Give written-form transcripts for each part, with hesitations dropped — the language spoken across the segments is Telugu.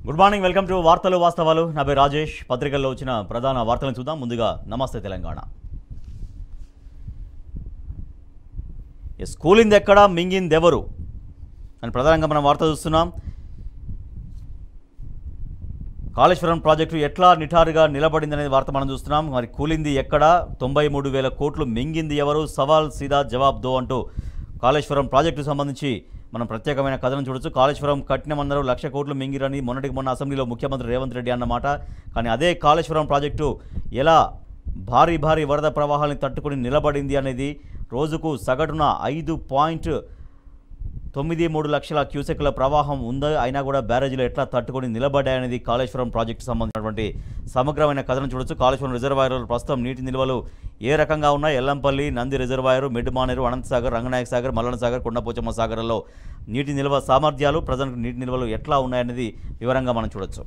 గుడ్ మార్నింగ్, వెల్కమ్ టు వార్తలు వాస్తవాలు. నా పేరు రాజేష్. పత్రికల్లో వచ్చిన ప్రధాన వార్తలను చూద్దాం. ముందుగా నమస్తే తెలంగాణ. కూలింది ఎక్కడ, మింగింది ఎవరు అని ప్రధానంగా మనం వార్త చూస్తున్నాం. కాళేశ్వరం ప్రాజెక్టు ఎట్లా నిఠారుగా నిలబడింది అనేది వార్త మనం చూస్తున్నాం. మరి కూలింది ఎక్కడ, 93,000 కోట్లు మింగింది ఎవరు, సవాల్ సీదా జవాబ్ దో అంటూ కాళేశ్వరం ప్రాజెక్టుకు సంబంధించి మనం ప్రత్యేకమైన కథనం చూడొచ్చు. కాళేశ్వరం కట్టినమన్నారు 1,00,000 కోట్లు మింగిరని మొన్నటికి మొన్న అసెంబ్లీలో ముఖ్యమంత్రి రేవంత్ రెడ్డి అన్నమాట. కానీ అదే కాళేశ్వరం ప్రాజెక్టు ఎలా భారీ వరద ప్రవాహాలను తట్టుకుని నిలబడింది అనేది రోజుకు సగటున 5.93 లక్షల క్యూసెక్ల ప్రవాహం ఉందో అయినా కూడా బ్యారేజీలు ఎట్లా తట్టుకొని నిలబడ్డాయనేది కాళేశ్వరం ప్రాజెక్టు సంబంధించినటువంటి సమగ్రమైన కథనం చూడొచ్చు. కాళేశ్వరం రిజర్వాయర్లో ప్రస్తుతం నీటి నిల్వలు ఏ రకంగా ఉన్నాయి, ఎల్లంపల్లి, నంది రిజర్వాయరు, మిడ్మానేరు, అనంతసాగర్, రంగనాయక సాగర్, మల్లన సాగర్, కొండపోచమ్మ సాగర్లలో నీటి నిల్వ సామర్థ్యాలు, ప్రజెంట్ నీటి నిల్వలు ఎట్లా ఉన్నాయనేది వివరంగా మనం చూడొచ్చు.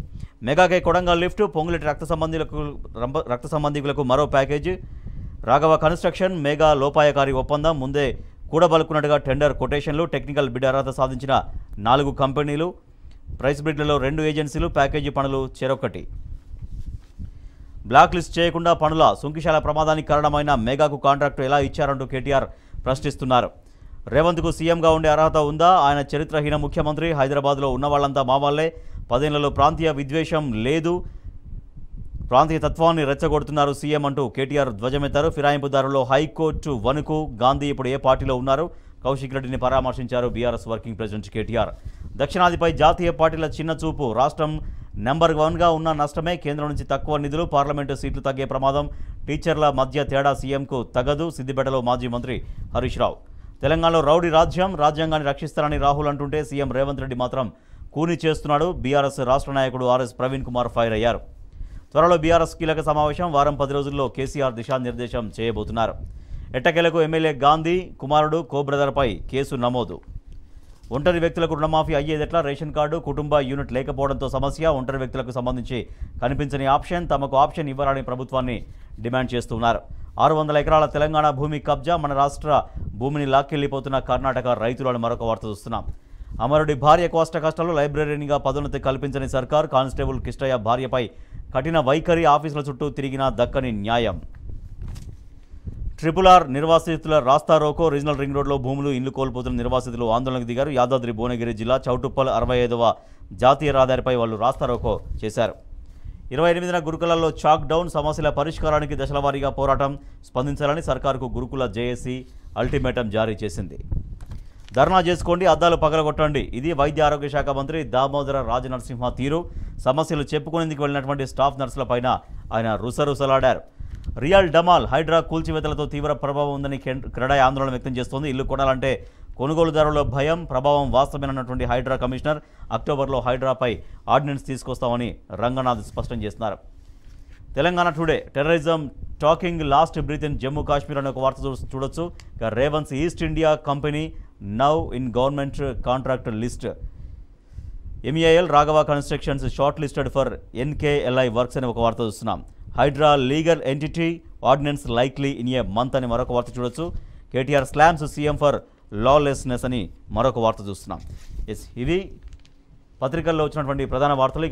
మెగాకే కొడంగల్ లిఫ్ట్, పొంగులేటి రక్త సంబంధికులకు మరో ప్యాకేజీ, రాఘవ కన్స్ట్రక్షన్ మెగా లోపాయకారి ఒప్పందం, ముందే కూడబలుకున్నట్టుగా టెండర్ కొటేషన్లు, టెక్నికల్ బిడ్ అర్హత సాధించిన 4 కంపెనీలు, ప్రైస్ బిడ్లలో 2 ఏజెన్సీలు, ప్యాకేజీ పనులు చెరొకటి. బ్లాక్ లిస్ట్ చేయకుండా పనుల సుంకిశాల ప్రమాదానికి కారణమైన మెగాకు కాంట్రాక్టు ఎలా ఇచ్చారంటూ కేటీఆర్ ప్రశ్నిస్తున్నారు. రేవంత్కు సీఎంగా ఉండే అర్హత ఉందా? ఆయన చరిత్రహీన ముఖ్యమంత్రి, హైదరాబాద్లో ఉన్న వాళ్ళంతా మా వాళ్ళే, 10 ఏళ్లలో ప్రాంతీయ విద్వేషం లేదు, ప్రాంతీయ తత్వాన్ని రెచ్చగొడుతున్నారు సీఎం అంటూ కేటీఆర్ ధ్వజమెత్తారు. ఫిరాయింపుదారులో హైకోర్టు వణుకు, గాంధీ ఇప్పుడు ఏ పార్టీలో ఉన్నారు? కౌశిక్ రెడ్డిని పరామర్శించారు బీఆర్ఎస్ వర్కింగ్ ప్రెసిడెంట్ కేటీఆర్. దక్షిణాదిపై జాతీయ పార్టీల చిన్న చూపు, రాష్ట్రం నెంబర్ 1గా ఉన్న నష్టమే, కేంద్రం నుంచి తక్కువ నిధులు, పార్లమెంటు సీట్లు తగ్గే ప్రమాదం, టీచర్ల మధ్య తేడా సీఎంకు తగదు, సిద్దిపేటలో మాజీ మంత్రి హరీష్ రావు. తెలంగాణలో రౌడీ రాజ్యం, రాజ్యాంగాన్ని రక్షిస్తారని రాహుల్ అంటుంటే సీఎం రేవంత్ రెడ్డి మాత్రం కూని చేస్తున్నాడు. బీఆర్ఎస్ రాష్ట్ర నాయకుడు ఆర్ఎస్ ప్రవీణ్ కుమార్ ఫైర్ అయ్యారు. త్వరలో బీఆర్ఎస్ కీలక సమావేశం, వారం 10 రోజుల్లో కేసీఆర్ దిశానిర్దేశం చేయబోతున్నారు. ఎట్టకేలకు ఎమ్మెల్యే గాంధీ కుమారుడు కో-బ్రదర్పై కేసు నమోదు. ఒంటరి వ్యక్తులకు రుణమాఫీ అయ్యేదెట్లా, రేషన్ కార్డు, కుటుంబ యూనిట్ లేకపోవడంతో సమస్య, ఒంటరి వ్యక్తులకు సంబంధించి కనిపించని ఆప్షన్, తమకు ఆప్షన్ ఇవ్వాలని ప్రభుత్వాన్ని డిమాండ్ చేస్తున్నారు. 600 ఎకరాల తెలంగాణ భూమి కబ్జా, మన రాష్ట్ర భూమిని లాక్కెళ్లిపోతున్న కర్ణాటక రైతులను మరొక వార్త చూస్తున్నాం. అమరుడి భార్య కష్టాలు, లైబ్రరీనిగా పదోన్నతి కల్పించని సర్కార్, కానిస్టేబుల్ కిష్టయ్య భార్యపై కఠిన వైఖరి, ఆఫీసుల చుట్టూ తిరిగినా దక్కని న్యాయం. RRR నిర్వాసితుల రాస్తారోకో, రీజనల్ రింగ్ రోడ్లో భూములు, ఇల్లు కోల్పోతున్న నిర్వాసితులు ఆందోళనకు దిగారు. యాదాద్రి భువనగిరి జిల్లా చౌటుప్పల్ 65వ జాతీయ రహదారిపై వాళ్ళు రాస్తారోకో చేశారు. 28న గురుకులాల్లో చాక్ డౌన్, సమస్యల పరిష్కారానికి దశలవారీగా పోరాటం, స్పందించాలని సర్కారుకు గురుకుల జేఏసీ అల్టిమేటం జారీ చేసింది. ధర్నా చేసుకోండి, అద్దాలు పగలగొట్టండి, ఇది వైద్య ఆరోగ్య శాఖ మంత్రి దామోదర రాజనరసింహ తీరు. సమస్యలు చెప్పుకునేందుకు వెళ్ళినటువంటి స్టాఫ్ నర్సులపైన ఆయన రుసరుసలాడారు. రియల్ డమాల్, హైడ్రా కూల్చివేతలతో తీవ్ర ప్రభావం ఉందని క్రెడాయ్ ఆందోళన వ్యక్తం చేస్తోంది. ఇల్లు కొనాలంటే కొనుగోలుదారుల భయం, ప్రభావం వాస్తవమేనన్నటువంటి హైడ్రా కమిషనర్. అక్టోబర్లో హైడ్రాపై ఆర్డినెన్స్ తీసుకొస్తామని రంగనాథ్ స్పష్టం చేస్తున్నారు. Telangana today, terrorism talking last breath in Jammu Kashmir అనే ఒక వార్త చూడొచ్చు. Revanth's East India Company now in government contract list. MEIL Raghava constructions short listed for NKLI works అనే ఒక వార్త చూస్తున్నాం. HYDRAA legal entity, ordinance likely in a month అని మరొక వార్త చూడొచ్చు. KTR slams CM for lawlessness అని మరొక వార్త చూస్తున్నాం. ఇవి పత్రికల్లో వచ్చినటువంటి ప్రధాన వార్తలు.